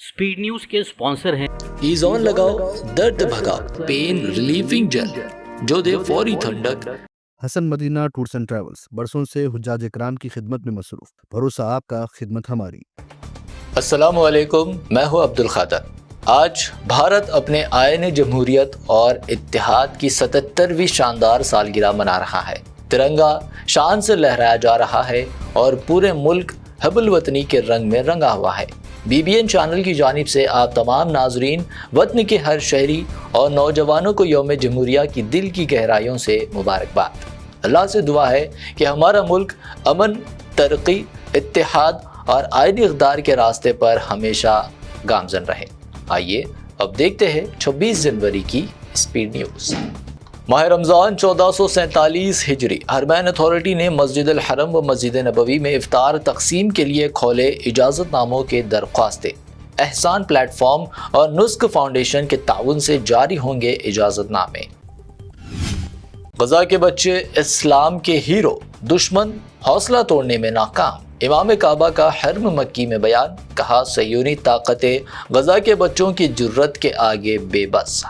Speed news के sponsor हैं ईज़ॉन लगाओ, दर्द भगाओ, पेन रिलीफिंग जेल जो दे फौरी ठंडक। Hasan Madina tours and travels बरसों से हुज्जाज इकराम की खिदमत में मसरूफ, भरोसा आपका, खिदमत हमारी। अस्सलामु अलैकुम, मैं हूँ अब्दुल खादर। आज भारत अपने आयन जमहूरियत और इत्तेहाद की 77वीं शानदार सालगिरह मना रहा है। तिरंगा शान से लहराया जा रहा है और पूरे मुल्क हब्बुल वतनी के रंग में रंगा हुआ है। BBN चैनल की जानिब से आप तमाम नाजरीन वतन के हर शहरी और नौजवानों को यौम जमहूरिया की दिल की गहराइयों से मुबारकबाद। अल्लाह से दुआ है कि हमारा मुल्क अमन, तरक्की, इत्तेहाद और आइनी इक़्तिदार के रास्ते पर हमेशा गामज़न रहे। आइए अब देखते हैं 26 जनवरी की स्पीड न्यूज़। माह रमज़ान 1447 हिजरी हरमैन अथॉरिटी ने मस्जिद अल हरम व मस्जिद नबवी में इफ्तार तकसीम के लिए खोले इजाज़तनामों के दरख्वास्तें। एहसान प्लेटफॉर्म और नुस्ख फाउंडेशन के ताउन से जारी होंगे इजाज़तनामे। गजा के बच्चे इस्लाम के हीरो, दुश्मन हौसला तोड़ने में नाकाम। इमाम काबा का हरम मक्की में बयान, कहा सयूनी ताकतें गजा के बच्चों की जुर्रत के आगे बेबस।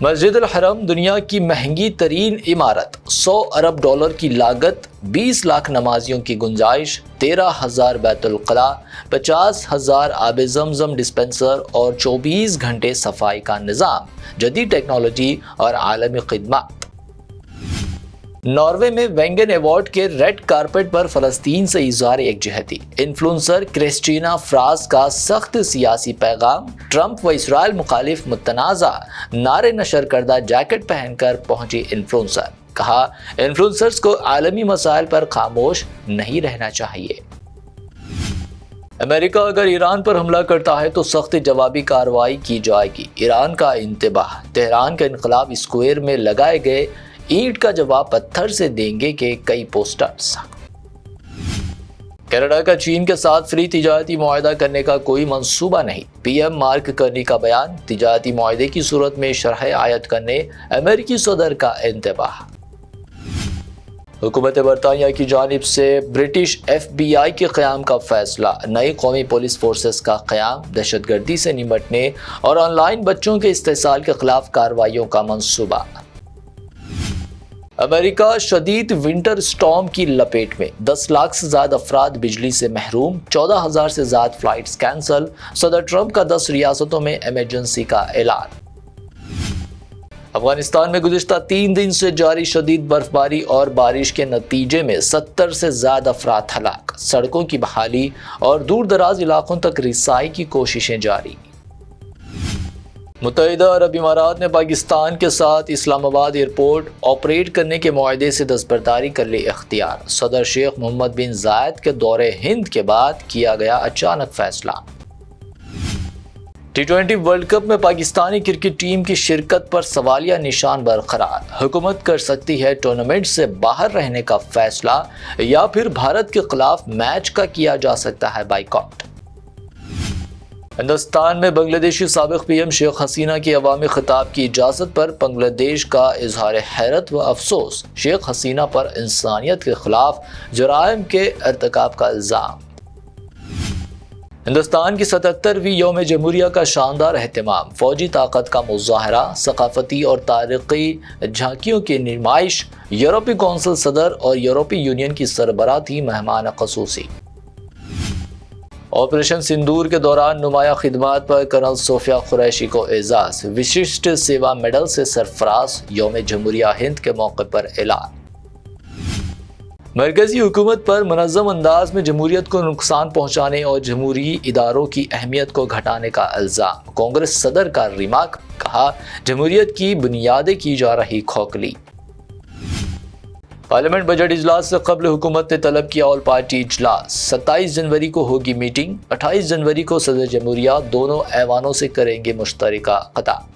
मस्जिद अल हरम दुनिया की महंगी तरीन इमारत, 100 अरब डॉलर की लागत, 20 लाख नमाजियों की गुंजाइश, 13,000 बैतुल क़ला, 50,000 आब ज़मज़म डिस्पेंसर और 24 घंटे सफाई का निज़ाम, जदीद टेक्नोलॉजी और आलमी खिदमत। नॉर्वे में वेंगन अवार्ड के रेड कारपेट पर फ़लस्तीन से इज़हार एकजहती। इन्फ्लुएंसर क्रिस्टीना फ्रास का सख्त सियासी पैगाम। ट्रंप व इसराइल मुखालिफ मुतनाज़ा नारे नशर करदा जैकेट पहनकर पहुंची इन्फ्लुएंसर, कहा इन्फ्लुएंसर्स को आलमी मसाइल पर खामोश नहीं रहना चाहिए। अमेरिका अगर ईरान पर हमला करता है तो सख्त जवाबी कार्रवाई की जाएगी। ईरान का इंतबाह। तेहरान के इनकलाब स्क्वायर में लगाए गए ईंट का जवाब पत्थर से देंगे के कई पोस्टर्स। कनाडा का चीन के साथ फ्री तिजारती मुआहदा करने का कोई मंसूबा नहीं। PM मार्क कर्नी का बयान, तिजारती मुआहदे की सूरत में शरह आयत करने अमेरिकी सदर का इंतबाह। हुकूमत बरतानिया की जानिब से ब्रिटिश FBI के क़याम का फैसला। नई कौमी पुलिस फोर्सेस का क़याम, दहशतगर्दी से निपटने और ऑनलाइन बच्चों के इस्तेसाल के खिलाफ कार्रवाइयों का मंसूबा। अमेरिका शदीद विंटर स्टॉर्म की लपेट में, 10 लाख से ज्यादा अफराद बिजली से महरूम, 14,000 से ज्यादा फ्लाइट्स कैंसल। सदर ट्रंप का 10 रियासतों में इमरजेंसी का ऐलान। अफगानिस्तान में गुज़िश्ता 3 दिन से जारी शदीद बर्फबारी और बारिश के नतीजे में 70 से ज्यादा अफराद हलाक। सड़कों की बहाली और दूर दराज इलाकों तक रिसाई की कोशिशें जारी। मुत्तहिदा अरब इमारात ने पाकिस्तान के साथ इस्लामाबाद एयरपोर्ट ऑपरेट करने के मुआहदे से दस्तबरदारी कर ली इख्तियार। सदर शेख मोहम्मद बिन जायद के दौरे हिंद के बाद किया गया अचानक फैसला। T20 वर्ल्ड कप में पाकिस्तानी क्रिकेट टीम की शिरकत पर सवालिया निशान बरकरार। हुकूमत कर सकती है टूर्नामेंट से बाहर रहने का फैसला, या फिर भारत के खिलाफ मैच का किया जा सकता है बाइकआउट। हिंदुस्तान में बांग्लादेशी साबिक PM शेख हसीना के अवामी खिताब की इजाज़त पर बांग्लादेश का इजहार हैरत व अफसोस। शेख हसीना पर इंसानियत के खिलाफ जराइम के इर्तिकाब का इल्ज़ाम। हिंदुस्तान की 77वीं यौम जमहूरिया का शानदार एहतमाम। फौजी ताकत का मुजाहरा, सकाफती और तारीख़ी झांकियों की नुमाइश। यूरोपीय कौंसिल सदर और यूरोपीय यूनियन की सरबराह थी मेहमान ख़ुसूसी। ऑपरेशन सिंदूर के दौरान नुमाया खिदमात पर कर्नल सोफिया कुरैशी को एजाज, विशिष्ट सेवा मेडल से सरफराज। यौम जमहूरिया हिंद के मौके पर ऐलान। मरकजी हुकूमत पर मुनज़्ज़म अंदाज में जमहूरियत को नुकसान पहुँचाने और जमहूरी इदारों की अहमियत को घटाने का इल्ज़ाम। कांग्रेस सदर का रिमार्क, कहा जमहूरियत की बुनियादें की जा रही खोखली। पार्लियामेंट बजट इजलास से कबल हुकूमत ने तलब किया ऑल पार्टी इजलास। 27 जनवरी को होगी मीटिंग। 28 जनवरी को सदर जमहूरिया दोनों ऐवानों से करेंगे मुश्तरका खिताब।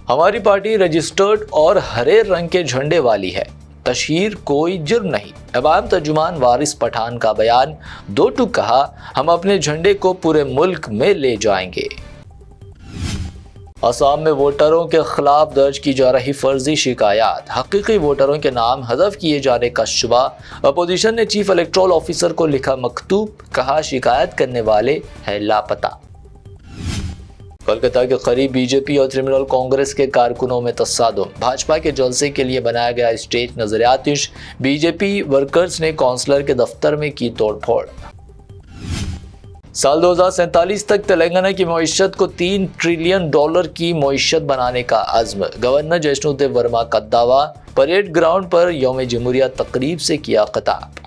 हमारी पार्टी रजिस्टर्ड और हरे रंग के झंडे वाली है, तशहीर कोई जुर्म नहीं। अवाम तर्जुमान वारिस पठान का बयान, 2 टूक कहा हम अपने झंडे को पूरे मुल्क में ले जाएंगे। آسام میں ووٹروں کے خلاف درج کی جا رہی فرضی شکایات، حقیقی ووٹروں کے نام حذف کیے جانے کا شبہ، اپوزیشن نے چیف الیکٹورل آفیسر کو لکھا مکتوب، کہا شکایت کرنے والے ہیں لاپتہ۔ کولکتہ کے قریب بی جے پی اور ترنمول کانگریس کے کارکنوں میں تصادم، بھاجپا کے جلسے کے لیے بنایا گیا اسٹیج نظر آتش، بی جے پی ورکرز نے کونسلر کے دفتر میں کی توڑ پھوڑ۔ سال 2047 تک تلنگانہ کی معیشت کو $3 ٹریلین کی معیشت بنانے کا عزم، گورنر جشنو دیو ورما کا دعویٰ، پریڈ گراؤنڈ پر یوم جمہوریہ تقریب سے کیا خطاب۔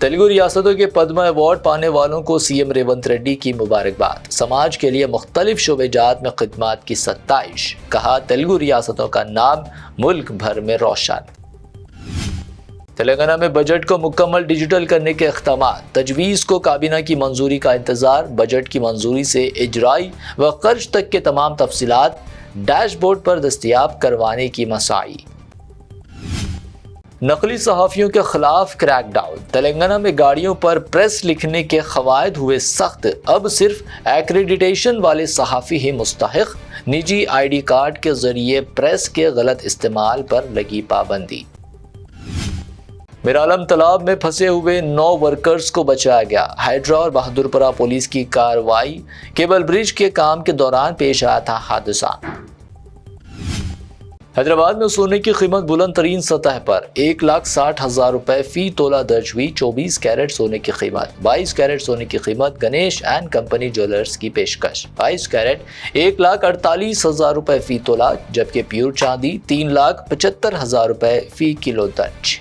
تیلگو ریاستوں کے پدما ایوارڈ پانے والوں کو سی ایم ریونت ریڈی کی مبارکباد، سماج کے لیے مختلف شعبے جات میں خدمات کی ستائش، کہا تیلگو ریاستوں کا نام ملک بھر میں روشن۔ تلنگانہ میں بجٹ کو مکمل ڈیجیٹل کرنے کے اقدامات، تجویز کو کابینہ کی منظوری کا انتظار، بجٹ کی منظوری سے اجرائی و خرچ تک کے تمام تفصیلات ڈیش بورڈ پر دستیاب کروانے کی مساعی۔ نقلی صحافیوں کے خلاف کریک ڈاؤن، تلنگانہ میں گاڑیوں پر پریس لکھنے کے قواعد ہوئے سخت، اب صرف ایکریڈیٹیشن والے صحافی ہی مستحق، نجی آئی ڈی کارڈ کے ذریعے پریس کے غلط استعمال پر لگی پابندی۔ میرالم تالاب میں پھنسے ہوئے 9 ورکرز کو بچایا گیا، ہائیڈرا اور بہادرپورہ پولیس کی کارروائی، کیبل برج کے کام کے دوران پیش آیا تھا حادثہ۔ حیدرآباد میں سونے کی قیمت بلند ترین سطح پر، 1,60,000 روپے فی تولہ درج ہوئی، 24 کیرٹ سونے کی قیمت، 22 کیرٹ سونے کی قیمت گنیش اینڈ کمپنی جیولرز کی پیشکش، 22 کیرٹ 1,48,000 روپے فی تولہ، جبکہ پیور چاندی 3,75,000 روپے فی کلو درج۔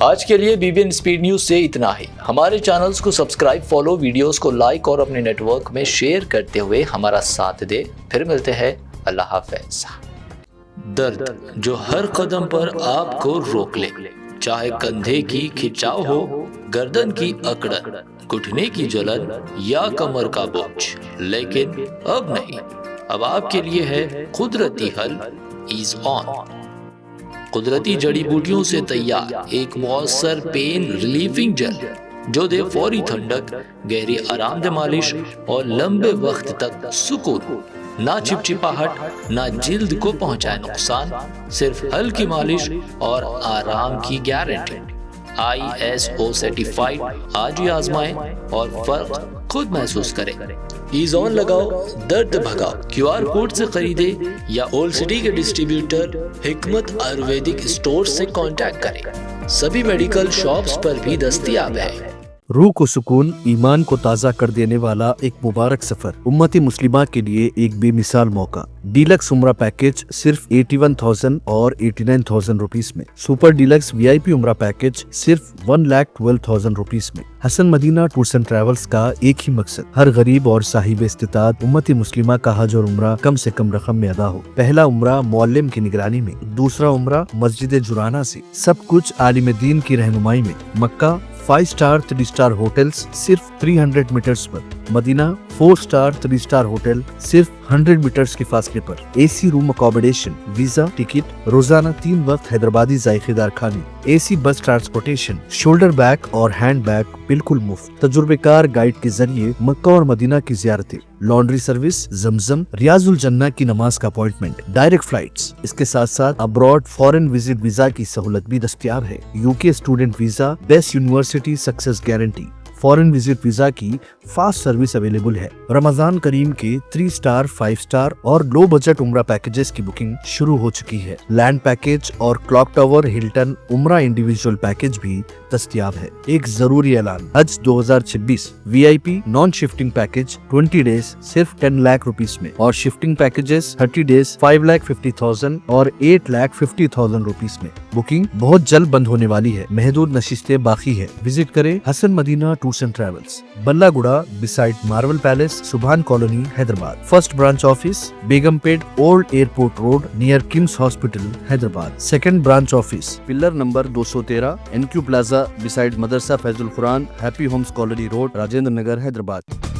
آج کے لیے B B N speed news سے اتنا ہی۔ ہمارے چینلز کو سبسکرائب، فالو، ویڈیوز کو لائک اور اپنے نیٹ ورک میں شیئر کرتے ہوئے ہمارا ساتھ دے۔ پھر ملتے ہیں، اللہ حافظ۔ درد جو ہر قدم پر آپ کو روک لے، چاہے کندھے کی کھچاؤ ہو، گردن کی اکڑن، گھٹنے کی جلن یا کمر کا بوجھ، لیکن اب نہیں، اب آپ کے لیے ہے قدرتی حل ایز آن۔ قدرتی جڑی بوٹیوں سے تیار ایک مؤثر پین ریلیفنگ جل جو دے فوری ٹھنڈک، گہری آرام دہ مالش اور لمبے وقت تک سکون، نہ چپچپاہٹ نہ جلد کو پہنچائے نقصان، صرف ہلکی مالش اور آرام کی گارنٹی۔ ISO سرٹیفائیڈ، آج ہی آزمائیں اور فرق خود محسوس کریں۔ ایز آن لگاؤ، درد بھگاؤ، QR کوڈ سے خریدے یا اولڈ سٹی کے ڈسٹریبیوٹر حکمت آیورویدک اسٹور سے کانٹیکٹ کریں، سبھی میڈیکل شاپس پر بھی دستیاب ہے۔ روح کو سکون، ایمان کو تازہ کر دینے والا ایک مبارک سفر، امت مسلمہ کے لیے ایک بے مثال موقع۔ ڈیلکس عمرہ پیکج صرف 81,000 اور 89,000 روپیز میں، سپر ڈیلکس VIP عمرہ پیکج صرف 1,12,000 روپیز میں۔ حسن مدینہ ٹورز اینڈ ٹریولز کا ایک ہی مقصد، ہر غریب اور صاحب استطاعت امت مسلمہ کا حج اور عمرہ کم سے کم رقم میں ادا ہو۔ پہلا عمرہ معلم کی نگرانی میں، دوسرا عمرہ مسجد جرانہ سے، سب کچھ عالم دین کی رہنمائی میں۔ مکہ 5 سٹار 3 سٹار ہوٹلز صرف 300 میٹرز پر، مدینہ 4 سٹار 3 سٹار ہوٹل صرف 100 میٹرز کے فاصلے پر، AC روم اکوموڈیشن، ویزا، ٹکٹ، روزانہ 3 وقت حیدرآبادی ذائقے دار کھانے، AC بس ٹرانسپورٹیشن، شولڈر بیگ اور ہینڈ بیگ بالکل مفت، تجربے کار گائیڈ کے ذریعے مکہ اور مدینہ کی زیارتیں، لانڈری سروس، زمزم، ریاض الجنہ کی نماز کا اپوائنٹمنٹ، ڈائریکٹ فلائٹس۔ اس کے ساتھ ساتھ ابراڈ فورن وزٹ ویزا کی سہولت بھی دستیاب ہے۔ UK student visa, best university success guarantee, foreign visit visa کی فاسٹ سروس اویلیبل ہے۔ رمضان کریم کے 3 سٹار 5 سٹار اور لو بجٹ عمرہ پیکجز کی بکنگ شروع ہو چکی ہے۔ لینڈ پیکج اور clock tower Hilton Umrah individual package بھی دستیاب ہے۔ ایک ضروری اعلان، Hajj 2026 VIP non shifting package 20 days صرف 10 لاکھ روپیز میں، اور شفٹنگ پیکجز 30 ڈیز 5,50,000 اور 8,50,000 روپیز میں۔ بکنگ بہت جلد بند ہونے والی ہے، محدود نشستیں باقی ہے۔ وزٹ کریں Hasan Madina tours and travels, بلہ گڑا beside Marvel Palace, Subhan colony, Hyderabad. First branch office Begumpet old airport road near Kings hospital, Hyderabad. Second branch office pillar number 213 NQ plaza beside Madrasa Faiz ul Quran, happy homes colony road, Rajendra Nagar, Hyderabad.